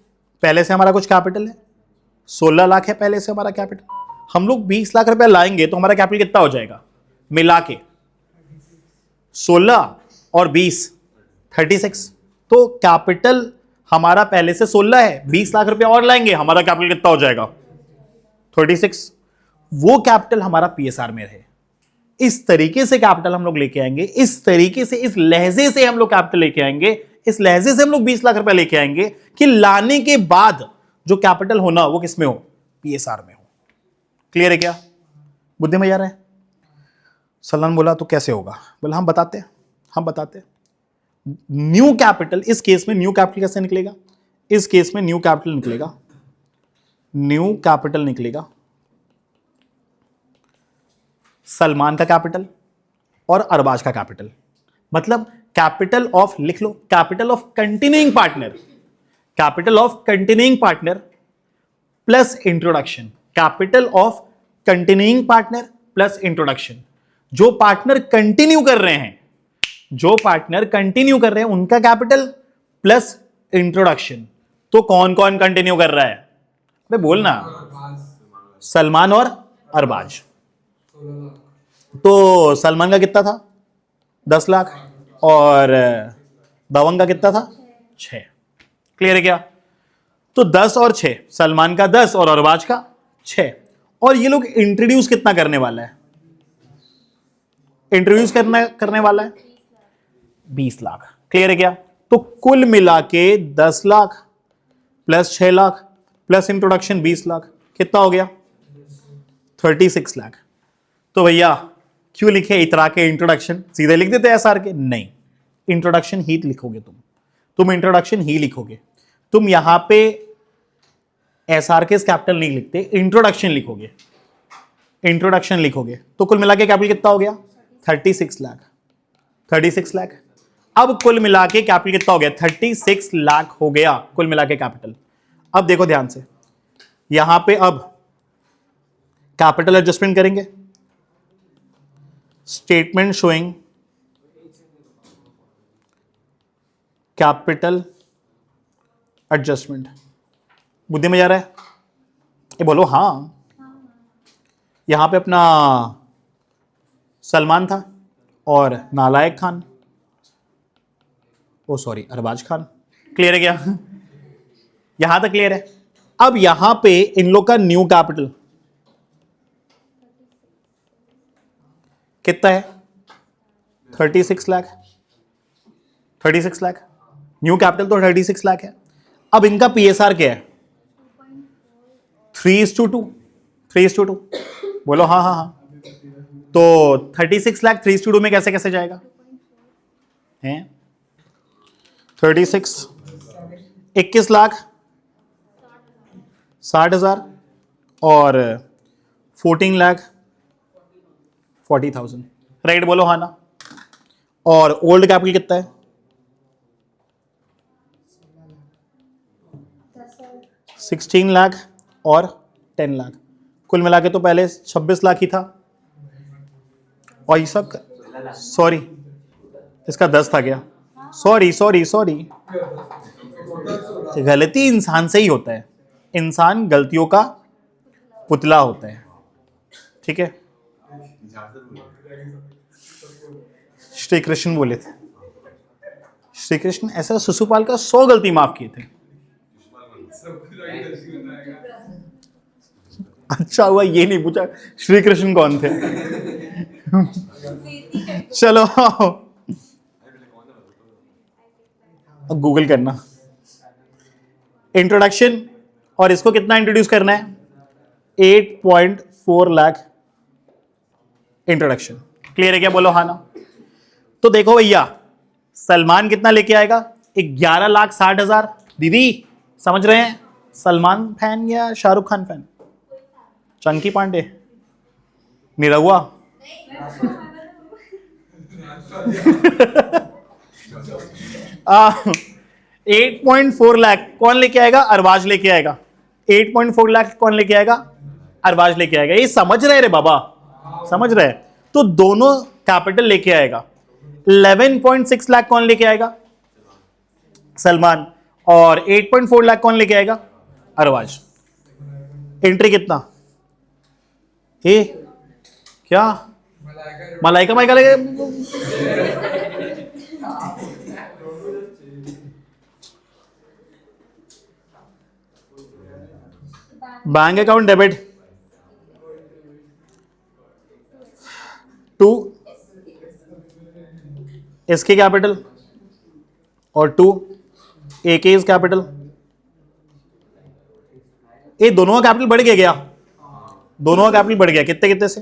पहले से हमारा कुछ कैपिटल है 16 लाख है पहले से हमारा कैपिटल, हम लोग 20 लाख रुपया लाएंगे तो हमारा कैपिटल कितना हो जाएगा मिला के 16 और 20 36। तो कैपिटल हमारा पहले से 16 है, 20 लाख रुपया और लाएंगे हमारा कैपिटल कितना हो जाएगा 36। वो कैपिटल हमारा पीएसआर में रहे। इस तरीके से कैपिटल हम लोग लेके आएंगे, इस तरीके से इस लहजे से हम लोग कैपिटल लेके आएंगे, इस लहजे से हम लोग 20 लाख रुपया लेके आएंगे कि लाने के बाद जो कैपिटल होना वो किस में हो पीएसआर में हो। क्लियर है क्या, बुद्धि में जा रहा है। सलमान बोला तो कैसे होगा, बोला हम बताते न्यू कैपिटल, इस केस में न्यू कैपिटल कैसे निकलेगा, इस केस में न्यू कैपिटल निकलेगा सलमान का कैपिटल और अरबाज का कैपिटल, मतलब कैपिटल ऑफ लिख लो, capital of continuing partner plus introduction, capital of continuing partner plus introduction. जो पार्टनर कंटिन्यू कर रहे हैं उनका कैपिटल प्लस इंट्रोडक्शन। तो कौन कौन कंटिन्यू कर रहा है भाई बोलना, सलमान और अरबाज। तो सलमान का कितना था 10 लाख और दबंग का कितना था 6। क्लियर है क्या, तो 10 और 6, सलमान का 10 और अरबाज का 6। और ये लोग इंट्रोड्यूस कितना करने वाला है, इंट्रोड्यूस करने वाला है 20 लाख। क्लियर है क्या, तो कुल मिला के 10 lakh plus 6 lakh plus introduction 20 lakh कितना हो गया 36 लाख। तो भैया क्यों लिखे इतरा के इंट्रोडक्शन, सीधे लिख देते एसआर के, नहीं इंट्रोडक्शन ही लिखोगे तुम इंट्रोडक्शन ही लिखोगे, तुम यहां पे एसआर के कैपिटल नहीं लिखते, इंट्रोडक्शन लिखोगे। तो कुल मिला के कैपिटल कितना हो गया 36 लाख। अब कुल मिला के कैपिटल कितना हो गया 36 लाख हो गया कुल मिला के कैपिटल। अब देखो ध्यान से, यहां पे अब कैपिटल एडजस्टमेंट करेंगे, स्टेटमेंट शोइंग कैपिटल एडजस्टमेंट। बुद्धि में जा रहा है, ये बोलो हाँ। यहां पे अपना सलमान था और नालायक खान, ओ सॉरी अरबाज खान। क्लियर है क्या, यहां तक क्लियर है। अब यहां पे इन लोग का न्यू कैपिटल कितना है 36 लाख। न्यू कैपिटल तो 36 लाख है। अब इनका पीएसआर क्या है 3:2 बोलो हाँ। तो 36 लाख 3:2 में कैसे कैसे जाएगा हैं 36 21 लाख 60,000 और 14 लाख 40,000 राइट, बोलो हाँ ना। और ओल्ड कैपिटल कितना है 16 लाख और 10 लाख। कुल मिला के तो पहले 26 लाख ही था, और ये सब सॉरी इसका 10 था क्या, सॉरी गलती इंसान से ही होता है, इंसान गलतियों का पुतला होते हैं, ठीक है। श्री कृष्ण बोले थे, श्री कृष्ण ऐसा शिशुपाल का 100 गलती माफ किए थे। अच्छा हुआ ये नहीं पूछा श्री कृष्ण कौन थे। चलो अब गूगल करना इंट्रोडक्शन, और इसको कितना इंट्रोड्यूस करना है, 8.4 लाख इंट्रोडक्शन। क्लियर है क्या, बोलो हाँ ना। तो देखो भैया, सलमान कितना लेके आएगा, 11,60,000। दीदी समझ रहे हैं, सलमान फैन या शाहरुख खान फैन? चंकी पांडे निरहुआ 8.4 लाख कौन लेके आएगा, अरबाज लेके आएगा। 8.4 लाख कौन लेके आएगा, अरबाज लेके आएगा। ये समझ रहे रे बाबा, समझ रहे। तो दोनों कैपिटल लेके आएगा। 11.6 लाख कौन लेके आएगा, सलमान। और 8.4 लाख कौन लेके आएगा, अरबाज। एंट्री कितना, ए क्या मलाइका माइका लगे। बैंक अकाउंट डेबिट 2 इसके कैपिटल और 2 ए के इज कैपिटल। ये दोनों का कैपिटल बढ़ गया, दोनों का कैपिटल बढ़ गया। कितने कितने से,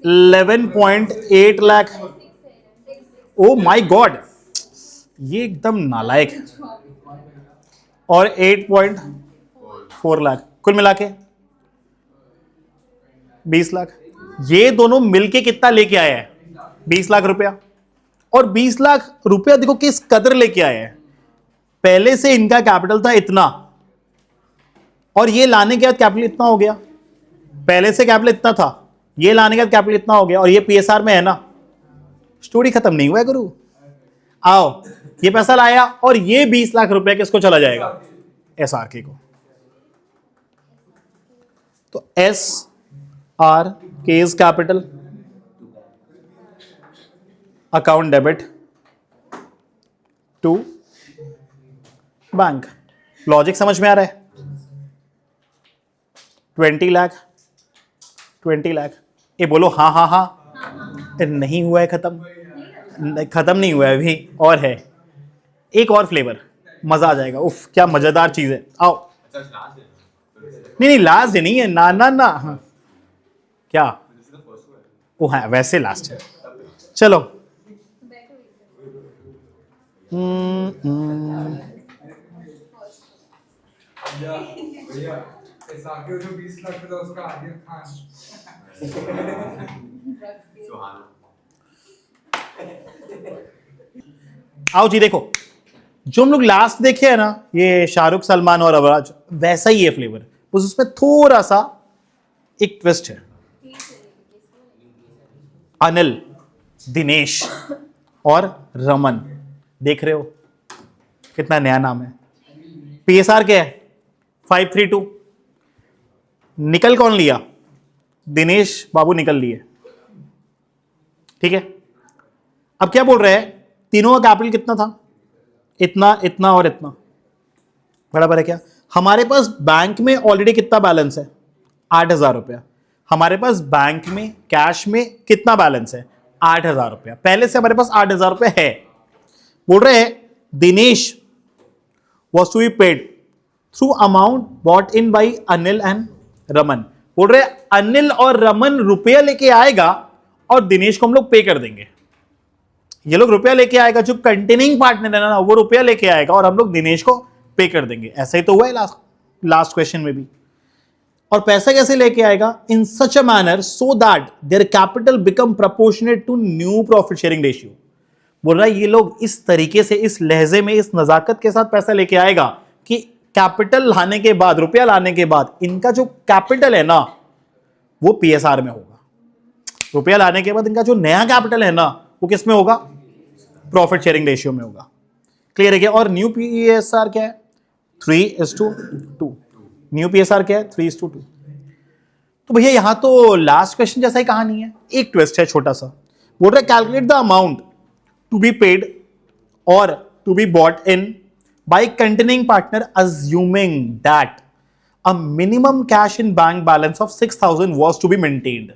11.8 लाख। ओ माय गॉड, ये एकदम नालायक है। और 8.4 लाख कुल मिला के 20 लाख। ये दोनों मिलके कितना लेके आए हैं, 20 लाख रुपया। और 20 लाख रुपया देखो किस कदर लेके आए हैं। पहले से इनका कैपिटल था इतना, और ये लाने के बाद कैपिटल इतना हो गया। पहले से कैपिटल इतना था, ये लाने के बाद कैपिटल इतना हो गया, और ये पीएसआर में है ना। स्टोरी खत्म नहीं हुआ है गुरु। आओ, ये पैसा लाया और ये 20 लाख रुपए किसको चला जाएगा, एसआरके को। तो S R K's capital account debit to bank. Logic समझ में आ रहा है। 20 लाख 20 लाख। ये बोलो हाँ हाँ हाँ। नहीं हुआ है खत्म, खत्म नहीं हुआ है अभी, और है एक और फ्लेवर, मजा आ जाएगा। उफ क्या मजेदार चीज है। आओ, नहीं लास्ट नहीं है ना ना ना। हाँ। क्या, वो है वैसे लास्ट है। चलो भैया जो 20 लाख था उसका आदिल खान। आओ जी, देखो जो हम लोग लास्ट देखे है ना, ये शाहरुख सलमान और अबराज, वैसा ही है फ्लेवर, बस उसमें थोड़ा सा एक ट्विस्ट है। अनिल, दिनेश और रमन, देख रहे हो कितना नया नाम है। पीएसआर क्या है, 532। निकल कौन लिया, दिनेश बाबू निकल लिए, ठीक है। अब क्या बोल रहे हैं, तीनों का कैपिटल कितना था, इतना इतना और इतना, बराबर है क्या। हमारे पास बैंक में ऑलरेडी कितना बैलेंस है, 8,000 रुपया। हमारे पास बैंक में कैश में कितना बैलेंस है, 8,000 रुपया। पहले से हमारे पास 8,000 रुपया है। बोल रहे हैं Dinesh was to be paid through amount bought in by Anil and Raman. बोल रहे अनिल और रमन रुपया लेके आएगा और दिनेश को हम लोग पे कर देंगे। ये लोग रुपया लेके आएगा, जो कंटेनिंग पार्टनर है ना वो रुपया लेके आएगा और हम लोग दिनेश को पे कर देंगे। ऐसा ही तो हुआ है लास्ट क्वेश्चन में भी। और पैसा कैसे लेके आएगा, in such a manner so that their capital become proportionate to new profit sharing ratio. बोल रहा है ये लोग इस तरीके से, इस लहजे में, इस नजाकत के साथ पैसा लेके आएगा कि कैपिटल लाने के बाद, रुपया लाने के बाद इनका जो कैपिटल है ना वो पीएसआर में होगा। रुपया लाने के बाद इनका जो नया कैपिटल है ना वो किस में होगा, प्रॉफिट शेयरिंग रेशियो में होगा। क्लियर है क्या। और न्यू पीएसआर क्या है, 3:2। न्यू पीएसआर क्या है 3:2। तो भैया यहां तो लास्ट क्वेश्चन जैसा ही कहानी है, एक ट्विस्ट है छोटा सा। बोल रहा है calculate the amount to be paid और to be brought in by continuing partner assuming that a minimum cash in bank balance of 6,000 was to be maintained.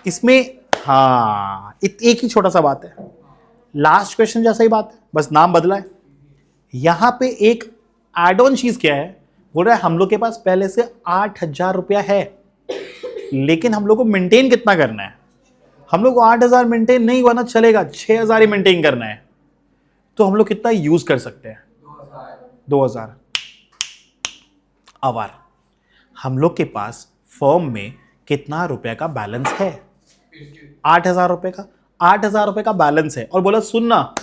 इसमें हाँ एक ही छोटा सा बात है, लास्ट क्वेश्चन जैसा ही बात है, बस नाम बदला है। यहां पे एक एड ऑन चीज क्या है, बोल रहा है हम लोग के पास पहले से 8,000 रुपया है, लेकिन हम लोग को मेंटेन कितना करना है, हम लोग को 8,000 मेंटेन नहीं हुआ ना चलेगा, 6,000 ही मेंटेन करना है। तो हम लोग कितना यूज कर सकते हैं 2,000। आवर हम लोग के पास फर्म में कितना रुपए का बैलेंस है 8,000 रुपए का, 8,000 रुपए का बैलेंस है। और बोला सुनना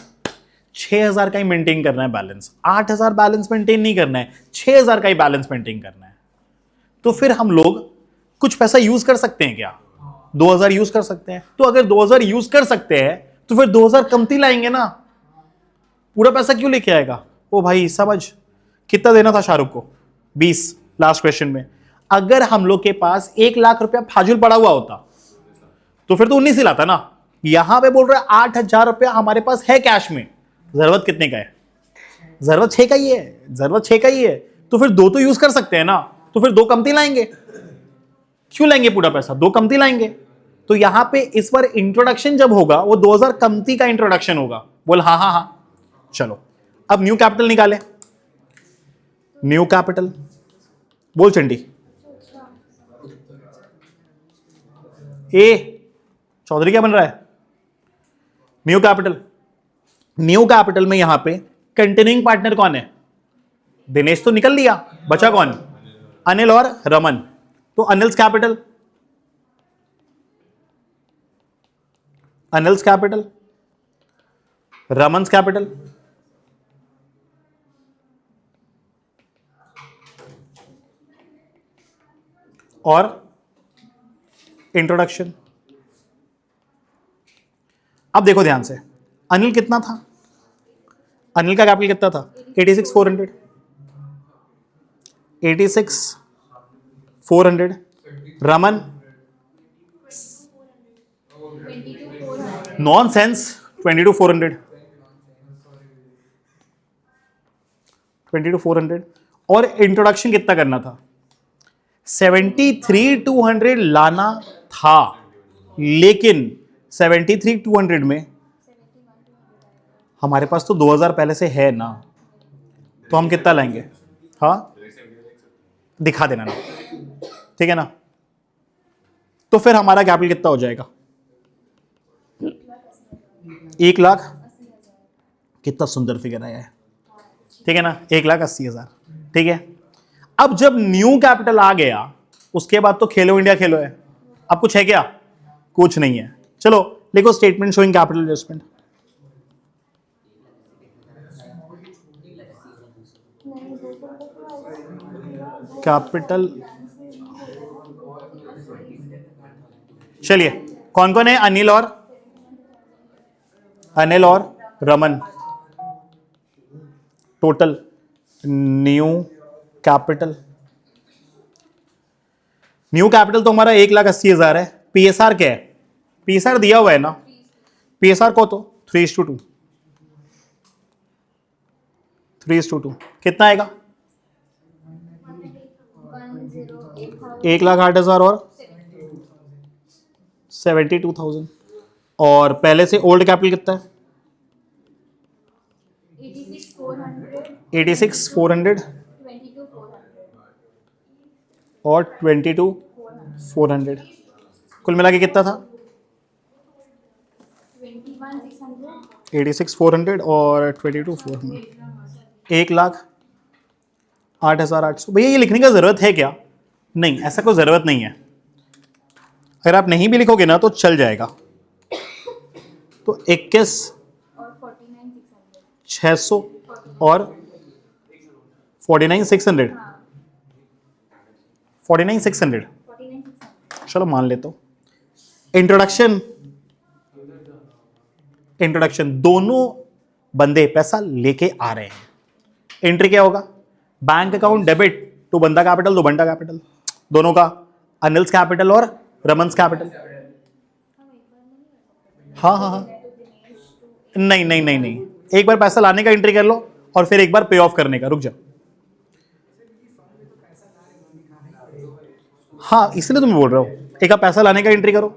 6,000 का ही मेंटेन करना है बैलेंस, 8,000 बैलेंस मेंटेन नहीं करना है, 6,000 का ही बैलेंस मेंटेन करना है। तो फिर हम लोग कुछ पैसा यूज कर सकते हैं क्या, 2,000 यूज कर सकते हैं। तो अगर 2,000 यूज कर सकते हैं तो फिर 2,000 कमती लाएंगे ना, पूरा पैसा क्यों लेके आएगा। ओ भाई समझ, कितना देना था शाहरुख को 20 लास्ट क्वेश्चन में। अगर हम लोग के पास 1,00,000 रुपया फाजुल पड़ा हुआ होता तो फिर तो 19 ही लाता ना। यहां पे बोल रहा है 8,000 रुपया हमारे पास है कैश में, जरूरत कितने का है, जरूरत 6 का ही है, जरूरत 6 का ही है। तो फिर 2 तो यूज कर सकते हैं ना, तो फिर 2 कमती लाएंगे, क्यों लाएंगे पूरा पैसा, 2 कमती लाएंगे। तो यहां पे इस बार इंट्रोडक्शन जब होगा वो 2,000 कमती का इंट्रोडक्शन होगा। बोल हाँ हाँ हाँ चलो। अब न्यू कैपिटल निकाले, न्यू कैपिटल बोल चंडी। ए चौधरी क्या बन रहा है, न्यू कैपिटल। न्यू कैपिटल में यहां पे कंटिन्यूइंग पार्टनर कौन है, दिनेश तो निकल लिया, बचा कौन, अनिल और रमन। तो Anil's capital, Anil's capital, Raman's capital, और इंट्रोडक्शन। अब देखो ध्यान से, अनिल कितना था, अनिल का कैपिटल कितना था 86,400, 86,400। रमन नॉनसेंस 22,400, 22,400। और इंट्रोडक्शन कितना करना था 73,200 लाना था, लेकिन 73,200 में हमारे पास तो 2,000 पहले से है ना, तो हम कितना लाएंगे, हाँ दिखा देना ना, ठीक है ना। तो फिर हमारा कैपिटल कितना हो जाएगा 1,00,000। कितना सुंदर फिगर आया है, ठीक है ना, 1,80,000, ठीक है। अब जब न्यू कैपिटल आ गया उसके बाद तो खेलो इंडिया खेलो है। अब कुछ है क्या, कुछ नहीं है। चलो लिखो statement showing capital adjustment. Capital, चलिए कौन कौन है, अनिल और Raman. Total new capital, new capital तो हमारा 1,80,000 है। पीएसआर क्या है, पीएसआर दिया हुआ है ना, पीएसआर को तो 3:2, 3:2 कितना आएगा 1,08,000 और 72,000। और पहले से ओल्ड कैपिटल कितना है 86,400 और 22,400, कुल मिला के कितना था 86,400 और 22,400, 1,08,800। भैया ये लिखने का जरूरत है क्या, नहीं ऐसा कोई जरूरत नहीं है। अगर आप नहीं भी लिखोगे ना तो चल जाएगा। तो 21,600 और 49,600, 49,600 चलो मान लेता हूं। इंट्रोडक्शन, इंट्रोडक्शन दोनों बंदे पैसा लेके आ रहे हैं। एंट्री क्या होगा, बैंक अकाउंट डेबिट टू बंदा कैपिटल, दो बंटा कैपिटल, दोनों का, अनिल्स कैपिटल और रमन्स कैपिटल। हाँ हाँ हाँ, नहीं नहीं नहीं नहीं, एक बार पैसा लाने का एंट्री कर लो और फिर एक बार पे ऑफ करने का। रुक जा, हाँ इसलिए तो मैं बोल रहा हूं, एक आप पैसा लाने का एंट्री करो।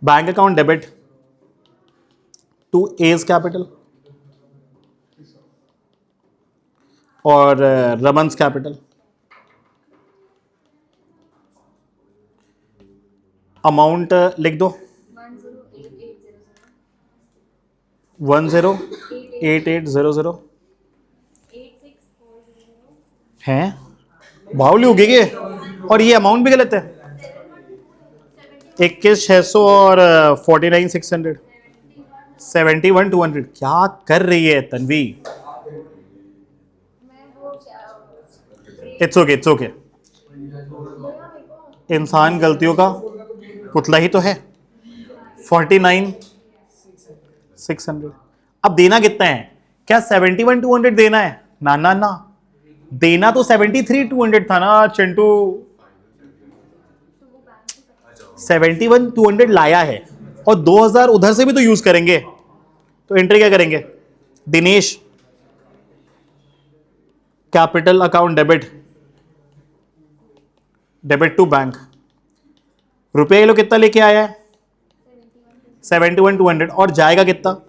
Bank account debit to A's capital और रमन्स कैपिटल। अमाउंट लिख दो 108800 हैं, बाहुली होगी ये, और ये अमाउंट भी गलत है। 21,600 और 49,600, 71,200। क्या कर रही है Tanvi? It's okay, it's okay, इंसान गलतियों का पुतला ही तो है। 49,600। अब देना कितना है? क्या 71,200 देना है? ना ना ना, देना तो 73,200 था ना चिंटू। 71,200 लाया है और 2,000 उधर से भी तो यूज करेंगे, तो एंट्री क्या करेंगे? Dinesh capital account debit, debit to bank. रुपये किलो कितना लेके आया है? 71,200। और जाएगा कितना?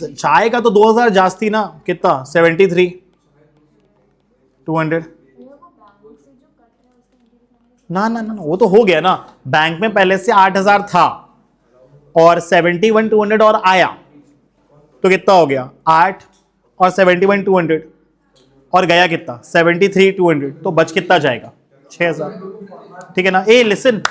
जाएगा तो 2,000 जास्ती ना, कितना? 73,200। ना ना ना, वो तो हो गया ना, बैंक में पहले से 8,000 था और 71,200 और आया, तो कितना हो गया? 8 और 71,200, और गया कितना? 73,200, तो बच कितना जाएगा? 6,000। ठीक है ना? ए लिसन,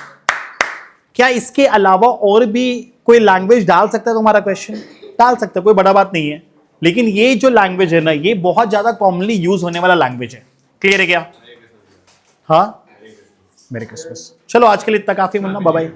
क्या इसके अलावा और भी कोई लैंग्वेज डाल सकता है तुम्हारा क्वेश्चन? डाल सकता है, कोई बड़ा बात नहीं है, लेकिन ये जो लैंग्वेज है ना, ये बहुत ज्यादा कॉमनली यूज होने वाला लैंग्वेज है। क्लियर है क्या? हाँ, मेरी क्रिसमस। चलो आज के लिए इतना काफी, मुन्ना, बाय बाय।